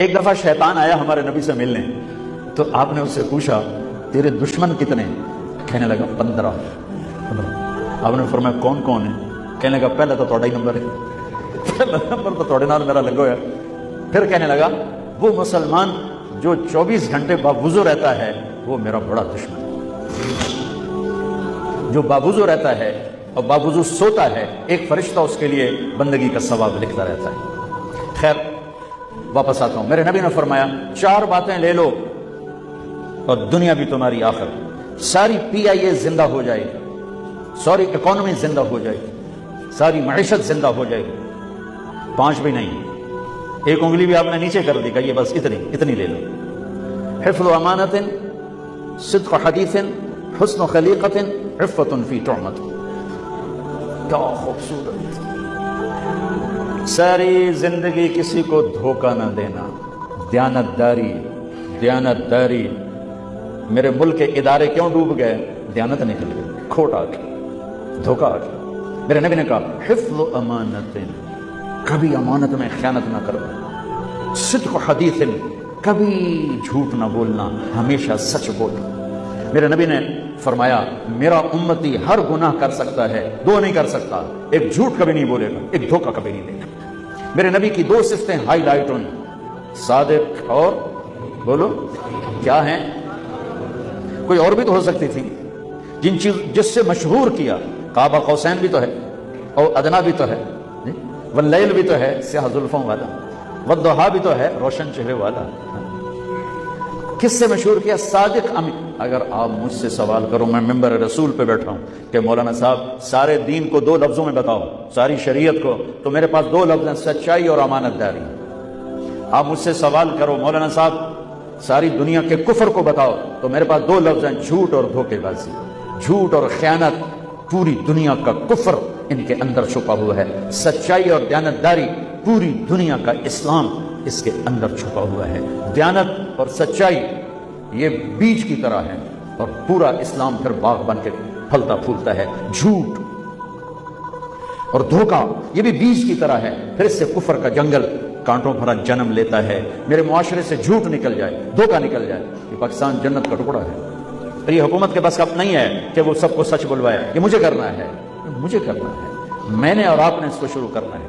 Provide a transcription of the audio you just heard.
ایک دفعہ شیطان آیا ہمارے نبی سے ملنے، تو آپ نے اس سے پوچھا تیرے دشمن کتنے؟ کہنے لگا 15۔ آپ نے فرمایا کون کون ہے؟ کہنے لگا پہلا تو تھوڑا ہی نمبر ہے، پہلا نمبر تو تھوڑے نال میرا لگو ہے۔ پھر کہنے لگا وہ مسلمان جو 24 گھنٹے باوضو رہتا ہے وہ میرا بڑا دشمن ہے۔ جو باوضو رہتا ہے اور باوضو سوتا ہے، ایک فرشتہ اس کے لیے بندگی کا ثواب لکھتا رہتا ہے۔ خیر واپس آتا ہوں، میرے نبی نے فرمایا 4 باتیں لے لو اور دنیا بھی تمہاری آخر، ساری PIA زندہ ہو جائے گی، ساری اکانومی زندہ ہو جائے گی، ساری معیشت زندہ ہو جائے گی۔ 5 بھی نہیں، ایک انگلی بھی آپ نے نیچے کر دی، کہیے بس اتنی لے لو۔ حفظ و امانت، صدق حدیث، حسن خلیقت، عفت فی طعمت۔ کیا خوبصورت! ساری زندگی کسی کو دھوکہ نہ دینا، دیانت داری۔ میرے ملک کے ادارے کیوں ڈوب گئے؟ دیانت نکل گئی، کھوٹ آ گئی، دھوکہ آ گیا۔ میرے نبی نے کہا حفظ و امانت، کبھی امانت میں خیانت نہ کرو۔ صدق حدیث، کبھی جھوٹ نہ بولنا، ہمیشہ سچ بولنا۔ میرے نبی نے فرمایا میرا امتی ہر گناہ کر سکتا ہے، 2 نہیں کر سکتا، ایک جھوٹ کبھی نہیں بولے گا، ایک دھوکہ کبھی نہیں دے گا۔ میرے نبی کی 2 صفتیں ہائی لائٹ ہوئی، صادق اور بولو کیا ہیں؟ کوئی اور بھی تو ہو سکتی تھی، جس سے مشہور کیا، قاب قوسین بھی تو ہے اور ادنا بھی تو ہے، واللیل بھی تو ہے سیاہ زلفوں والا، والضحیٰ بھی تو ہے روشن چہرے والا۔ کس سے مشہور کیا؟ صادق امین۔ اگر آپ مجھ سے سوال کرو، میں ممبر رسول پہ بیٹھا ہوں کہ مولانا صاحب سارے دین کو 2 لفظوں میں بتاؤ، ساری شریعت کو، تو میرے پاس 2 لفظ ہیں، سچائی اور امانت داری۔ آپ مجھ سے سوال کرو مولانا صاحب ساری دنیا کے کفر کو بتاؤ، تو میرے پاس 2 لفظ ہیں، جھوٹ اور دھوکے بازی، جھوٹ اور خیانت۔ پوری دنیا کا کفر ان کے اندر چھپا ہوا ہے، سچائی اور دیانت داری، پوری دنیا کا اسلام اس کے اندر چھپا ہوا ہے۔ دیانت اور سچائی یہ بیج کی طرح ہے اور پورا اسلام پھر باغ بن کے پھلتا پھولتا ہے۔ جھوٹ اور دھوکہ یہ بھی بیج کی طرح ہے، پھر اس سے کفر کا جنگل کانٹوں بھرا جنم لیتا ہے۔ میرے معاشرے سے جھوٹ نکل جائے، دھوکہ نکل جائے، یہ پاکستان جنت کا ٹکڑا ہے۔ اور یہ حکومت کے بس اب نہیں ہے کہ وہ سب کو سچ بلوائے، یہ مجھے کرنا ہے، میں نے اور آپ نے اس کو شروع کرنا ہے۔